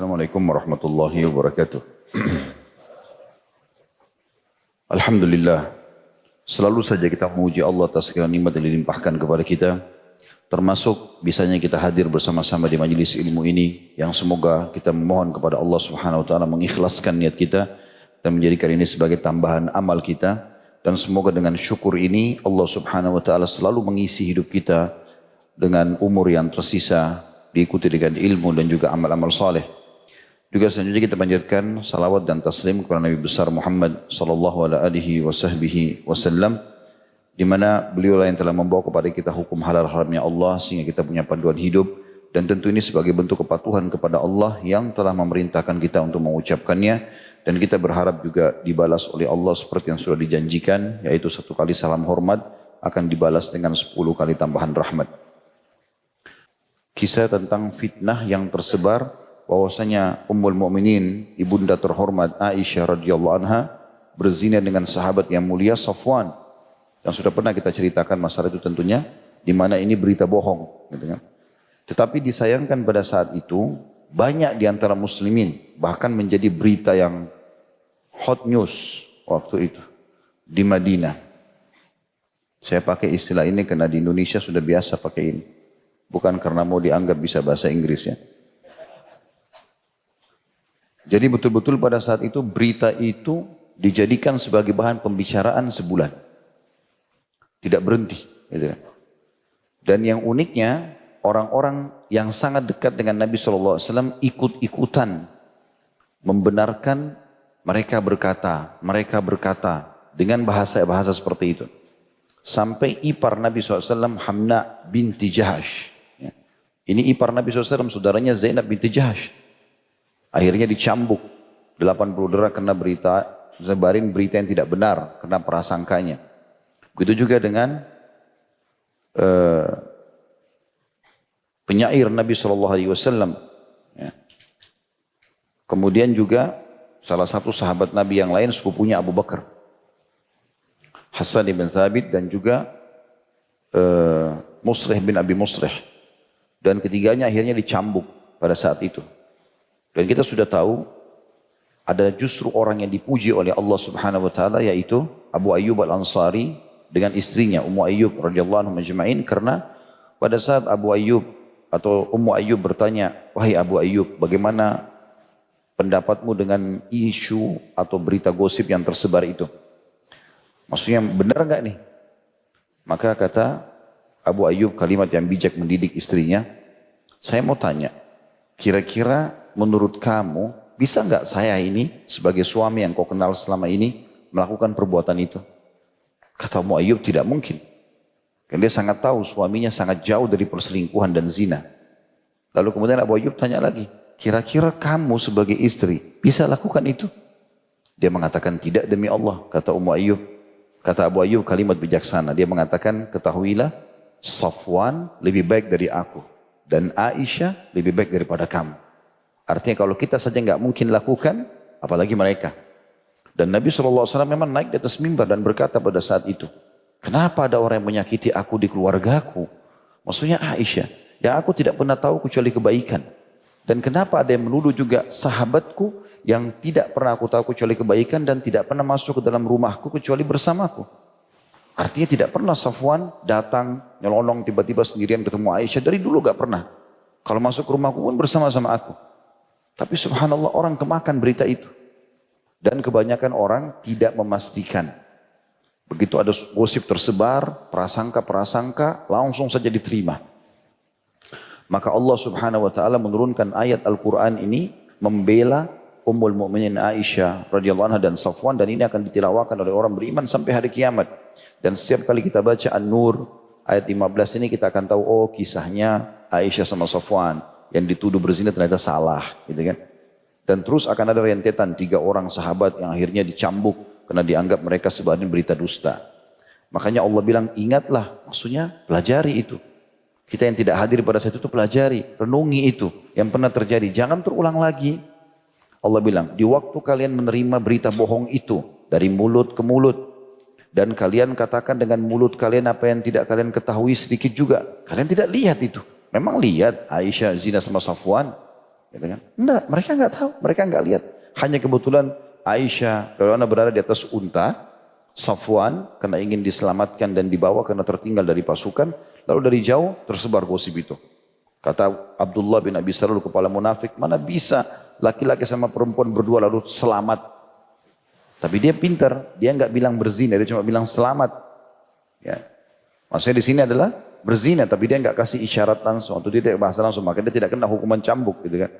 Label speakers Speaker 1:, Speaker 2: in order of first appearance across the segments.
Speaker 1: Assalamualaikum warahmatullahi wabarakatuh. Alhamdulillah, selalu saja kita memuji Allah atas segala nikmat yang dilimpahkan kepada kita, termasuk bisanya kita hadir bersama-sama di majelis ilmu ini, yang semoga kita memohon kepada Allah Subhanahu wa taala mengikhlaskan niat kita dan menjadikan ini sebagai tambahan amal kita, dan semoga dengan syukur ini Allah Subhanahu wa taala selalu mengisi hidup kita dengan umur yang tersisa diikuti dengan ilmu dan juga amal-amal saleh. Juga selanjutnya kita panjatkan salawat dan taslim kepada Nabi besar Muhammad sallallahu alaihi wasallam, di mana beliau yang telah membawa kepada kita hukum halal haramnya Allah sehingga kita punya panduan hidup, dan tentu ini sebagai bentuk kepatuhan kepada Allah yang telah memerintahkan kita untuk mengucapkannya, dan kita berharap juga dibalas oleh Allah seperti yang sudah dijanjikan, yaitu 1 kali salam hormat akan dibalas dengan 10 kali tambahan rahmat. Kisah tentang fitnah yang tersebar bahwasanya Ummul Mukminin ibunda terhormat Aisyah radhiyallahu anha berzina dengan sahabat yang mulia Safwan, yang sudah pernah kita ceritakan masalah itu tentunya, di mana ini berita bohong, gitu kan. Tetapi disayangkan pada saat itu banyak di antara muslimin bahkan menjadi berita yang hot news waktu itu di Madinah. Saya pakai istilah ini karena di Indonesia sudah biasa pakai ini, bukan karena mau dianggap bisa bahasa Inggris ya. Jadi betul-betul pada saat itu berita itu dijadikan sebagai bahan pembicaraan sebulan. Tidak berhenti. Gitu. Dan yang uniknya orang-orang yang sangat dekat dengan Nabi SAW ikut-ikutan membenarkan, mereka berkata dengan bahasa-bahasa seperti itu. Sampai ipar Nabi SAW Hamna binti Jahash. Ini ipar Nabi SAW, saudaranya Zainab binti Jahash. Akhirnya dicambuk 80 derah karena sebarin berita yang tidak benar karena prasangkanya. Begitu juga dengan penyair Nabi SAW. Ya. Kemudian juga salah satu sahabat Nabi yang lain sepupunya Abu Bakar, Hasan bin Thabit, dan juga Musrih bin Abi Musrih. Dan ketiganya akhirnya dicambuk pada saat itu. Dan kita sudah tahu ada justru orang yang dipuji oleh Allah Subhanahu wa taala, yaitu Abu Ayyub Al-Ansari dengan istrinya Ummu Ayyub radhiyallahu anhum majma'in, karena pada saat Abu Ayyub atau Ummu Ayyub bertanya, "Wahai Abu Ayyub, bagaimana pendapatmu dengan isu atau berita gosip yang tersebar itu? Maksudnya benar enggak nih?" Maka kata Abu Ayyub kalimat yang bijak mendidik istrinya, "Saya mau tanya, kira-kira menurut kamu bisa enggak saya ini sebagai suami yang kau kenal selama ini melakukan perbuatan itu?" Kata Ummu Ayyub, "Tidak mungkin." Karena dia sangat tahu suaminya sangat jauh dari perselingkuhan dan zina. Lalu kemudian Abu Ayyub tanya lagi, "Kira-kira kamu sebagai istri bisa lakukan itu?" Dia mengatakan, "Tidak demi Allah." Kata Ummu Ayyub, kata Abu Ayyub kalimat bijaksana. Dia mengatakan, "Ketahuilah, Safwan lebih baik dari aku dan Aisyah lebih baik daripada kamu." Artinya kalau kita saja nggak mungkin lakukan, apalagi mereka. Dan Nabi SAW memang naik di atas mimbar dan berkata pada saat itu, "Kenapa ada orang yang menyakiti aku di keluargaku?" Maksudnya Aisyah, yang aku tidak pernah tahu kecuali kebaikan. Dan kenapa ada yang menuduh juga sahabatku yang tidak pernah aku tahu kecuali kebaikan dan tidak pernah masuk ke dalam rumahku kecuali bersamaku. Artinya tidak pernah Safwan datang nyelonong tiba-tiba sendirian ketemu Aisyah, dari dulu gak pernah. Kalau masuk ke rumahku pun bersama-sama aku. Tapi subhanallah orang kemakan berita itu. Dan kebanyakan orang tidak memastikan. Begitu ada gosip tersebar, prasangka-prasangka langsung saja diterima. Maka Allah Subhanahu wa taala menurunkan ayat Al-Qur'an ini membela Ummul Mukminin Aisyah radhiyallahu anha dan Safwan, dan ini akan ditilawakan oleh orang beriman sampai hari kiamat. Dan setiap kali kita baca An-Nur ayat 15 ini kita akan tahu, oh kisahnya Aisyah sama Safwan yang dituduh berzina ternyata salah, gitu kan. Dan terus akan ada rentetan 3 orang sahabat yang akhirnya dicambuk karena dianggap mereka sebagian berita dusta. Makanya Allah bilang, ingatlah, maksudnya pelajari itu. Kita yang tidak hadir pada saat itu pelajari, renungi itu yang pernah terjadi, jangan terulang lagi. Allah bilang, di waktu kalian menerima berita bohong itu dari mulut ke mulut, dan kalian katakan dengan mulut kalian apa yang tidak kalian ketahui sedikit juga, kalian tidak lihat itu. Memang lihat Aisyah zina sama Safwan, Gitu kan? Enggak, mereka nggak tahu, mereka nggak lihat. Hanya kebetulan Aisyah, Rasulullah berada di atas unta, Safwan karena ingin diselamatkan dan dibawa karena tertinggal dari pasukan, lalu dari jauh tersebar gosip itu. Kata Abdullah bin Abi Salul, kepala munafik, mana bisa laki-laki sama perempuan berdua lalu selamat. Tapi dia pintar, dia nggak bilang berzina, dia cuma bilang selamat. Ya. Maksudnya di sini adalah berzina, tapi dia nggak kasih isyarat langsung, atau dia tidak bahasa langsung, maka dia tidak kena hukuman cambuk, gitu kan.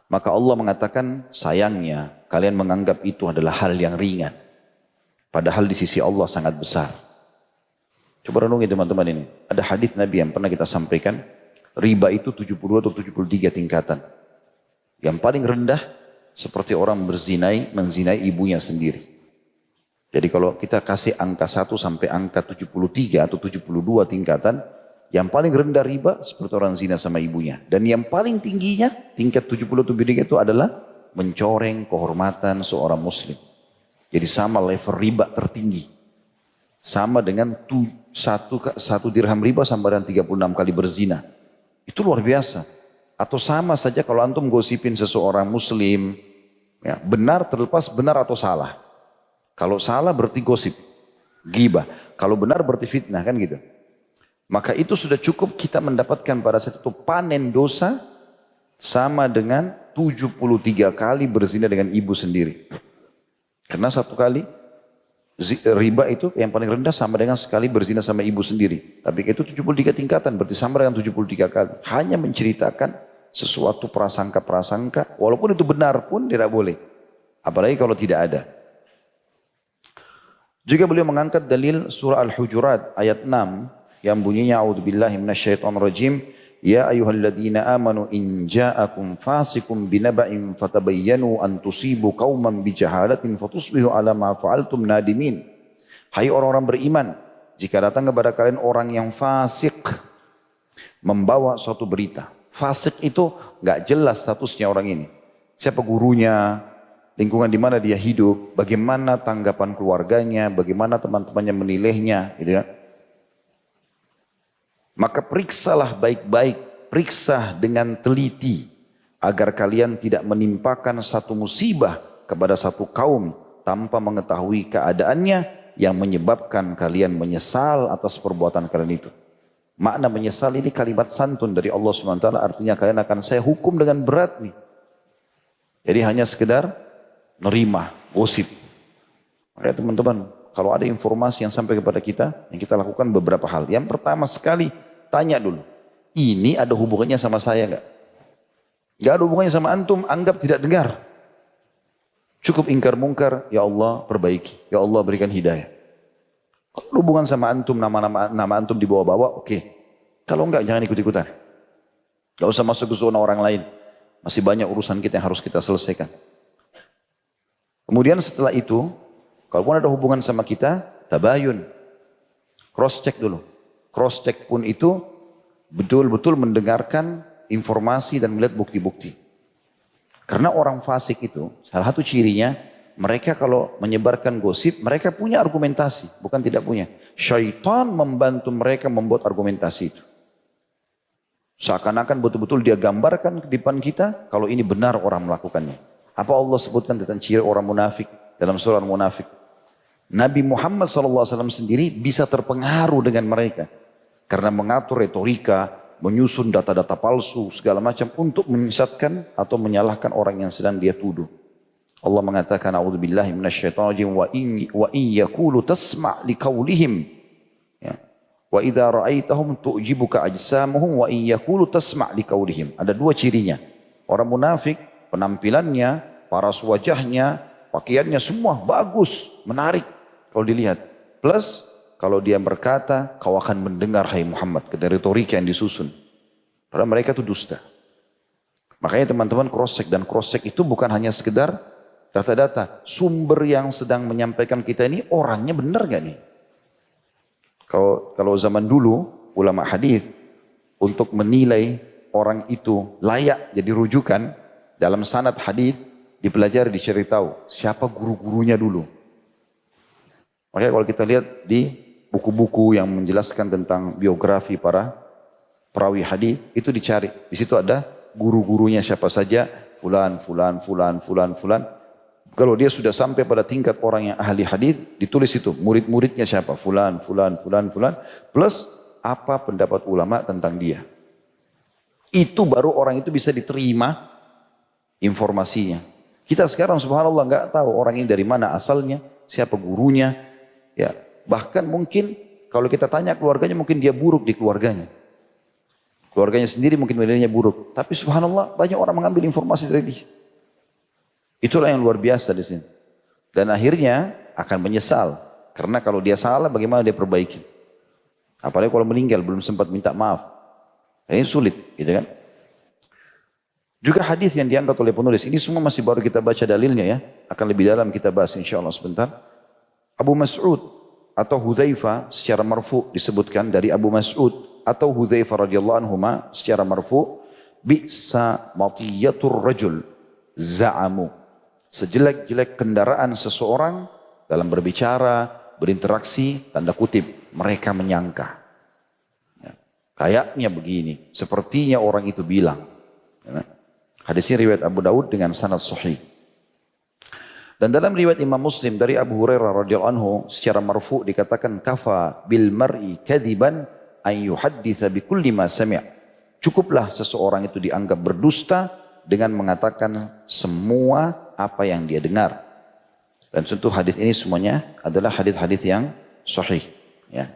Speaker 1: Maka Allah mengatakan, sayangnya kalian menganggap itu adalah hal yang ringan. Padahal di sisi Allah sangat besar. Coba renungi teman-teman ini. Ada hadis Nabi yang pernah kita sampaikan, riba itu 72 atau 73 tingkatan. Yang paling rendah, seperti orang menzinai ibunya sendiri. Jadi kalau kita kasih angka 1 sampai angka 73 atau 72 tingkatan, yang paling rendah riba seperti orang zina sama ibunya. Dan yang paling tingginya, tingkat 73 itu adalah mencoreng kehormatan seorang muslim. Jadi sama level riba tertinggi. Sama dengan satu dirham riba sama dengan 36 kali berzina. Itu luar biasa. Atau sama saja kalau antum gosipin seseorang muslim, ya, benar terlepas benar atau salah. Kalau salah berarti gosip, ghibah. Kalau benar berarti fitnah, kan gitu. Maka itu sudah cukup kita mendapatkan pada saat itu panen dosa sama dengan 73 kali berzina dengan ibu sendiri. Karena satu kali riba itu yang paling rendah sama dengan sekali berzina sama ibu sendiri. Tapi itu 73 tingkatan, berarti sama dengan 73 kali. Hanya menceritakan sesuatu prasangka-prasangka, walaupun itu benar pun tidak boleh. Apalagi kalau tidak ada. Juga beliau mengangkat dalil surah Al-Hujurat ayat 6 yang bunyinya a'udzubillahi minasyaitonirrajim, ya ayyuhalladzina amanu in ja'akum fasiqun binaba'in fatabayyanu an tusibu qauman bijahalatin fatusbihu ala ma fa'altum nadimin. Hai orang-orang beriman, jika datang kepada kalian orang yang fasik membawa suatu berita. Fasik itu enggak jelas statusnya orang ini. Siapa gurunya, lingkungan di mana dia hidup, bagaimana tanggapan keluarganya, bagaimana teman-temannya menilainya, gitu ya. Maka periksalah baik-baik, periksa dengan teliti agar kalian tidak menimpakan satu musibah kepada satu kaum tanpa mengetahui keadaannya yang menyebabkan kalian menyesal atas perbuatan kalian itu. Makna menyesal ini kalimat santun dari Allah SWT, artinya kalian akan saya hukum dengan berat nih. Jadi hanya sekedar nerima, gosip. Makanya teman-teman, kalau ada informasi yang sampai kepada kita, yang kita lakukan beberapa hal. Yang pertama sekali, tanya dulu. Ini ada hubungannya sama saya enggak? Enggak ada hubungannya sama antum, anggap tidak dengar. Cukup ingkar mungkar, ya Allah perbaiki. Ya Allah berikan hidayah. Kalau hubungan sama antum, nama antum dibawa-bawa, oke. Kalau enggak, jangan ikut-ikutan. Enggak usah masuk ke zona orang lain. Masih banyak urusan kita yang harus kita selesaikan. Kemudian setelah itu, kalaupun ada hubungan sama kita, tabayun. Cross check dulu. Cross check pun itu betul-betul mendengarkan informasi dan melihat bukti-bukti. Karena orang fasik itu, salah satu cirinya, mereka kalau menyebarkan gosip, mereka punya argumentasi, bukan tidak punya. Syaitan membantu mereka membuat argumentasi itu. Seakan-akan betul-betul dia gambarkan di depan kita, kalau ini benar orang melakukannya. Apa Allah sebutkan tentang ciri orang munafik dalam surah Munafik? Nabi Muhammad SAW sendiri bisa terpengaruh dengan mereka. Karena mengatur retorika, menyusun data-data palsu, segala macam untuk menyesatkan atau menyalahkan orang yang sedang dia tuduh. Allah mengatakan, a'udzubillahi minasyaitonirrajim, wa in yaqulu tasma' liqaulihim. Ya. Wa idza ra'aitahum tu'jibuka ajsamuhum wa in yaqulu tasma' liqaulihim. Ada dua cirinya. Orang munafik, penampilannya, paras wajahnya, pakaiannya semua bagus, menarik kalau dilihat. Plus kalau dia berkata, kau akan mendengar hai Muhammad, dari retorika yang disusun. Padahal mereka itu dusta. Makanya teman-teman cross check, dan cross check itu bukan hanya sekedar data-data. Sumber yang sedang menyampaikan kita ini orangnya benar gak nih? Kalau zaman dulu ulama hadis untuk menilai orang itu layak jadi rujukan dalam sanad hadis dipelajari, dicari tahu siapa guru-gurunya dulu. Makanya kalau kita lihat di buku-buku yang menjelaskan tentang biografi para perawi hadis itu dicari. Di situ ada guru-gurunya siapa saja, fulan, fulan, fulan, fulan, fulan. Kalau dia sudah sampai pada tingkat orang yang ahli hadis, ditulis itu murid-muridnya siapa, fulan, fulan, fulan, fulan, plus apa pendapat ulama tentang dia. Itu baru orang itu bisa diterima informasinya. Kita sekarang subhanallah nggak tahu orang ini dari mana asalnya, siapa gurunya, ya bahkan mungkin kalau kita tanya keluarganya mungkin dia buruk di keluarganya. Keluarganya sendiri mungkin nilainya buruk. Tapi subhanallah banyak orang mengambil informasi dari dia. Itulah yang luar biasa di sini. Dan akhirnya akan menyesal. Karena kalau dia salah bagaimana dia perbaiki. Apalagi kalau meninggal belum sempat minta maaf. Ini sulit gitu kan. Juga hadis yang diangkat oleh penulis. Ini semua masih baru kita baca dalilnya ya. Akan lebih dalam kita bahas insyaAllah sebentar. Abu Mas'ud atau Hudzaifah secara marfu disebutkan dari Abu Mas'ud atau Hudzaifah radhiyallahu anhuma secara marfu, bi'sa matiyatur rajul za'amu, sejelek-jelek kendaraan seseorang dalam berbicara, berinteraksi, tanda kutip mereka menyangka ya, kayaknya begini, sepertinya orang itu bilang ya. Hadis ini riwayat Abu Daud dengan sanad sahih. Dan dalam riwayat Imam Muslim dari Abu Hurairah radhiyallahu anhu secara marfu dikatakan kafa bil mar'i kadziban an yuhadditsa bi kulli ma sami'. Cukuplah seseorang itu dianggap berdusta dengan mengatakan semua apa yang dia dengar. Dan tentu hadis ini semuanya adalah hadis-hadis yang sahih, ya.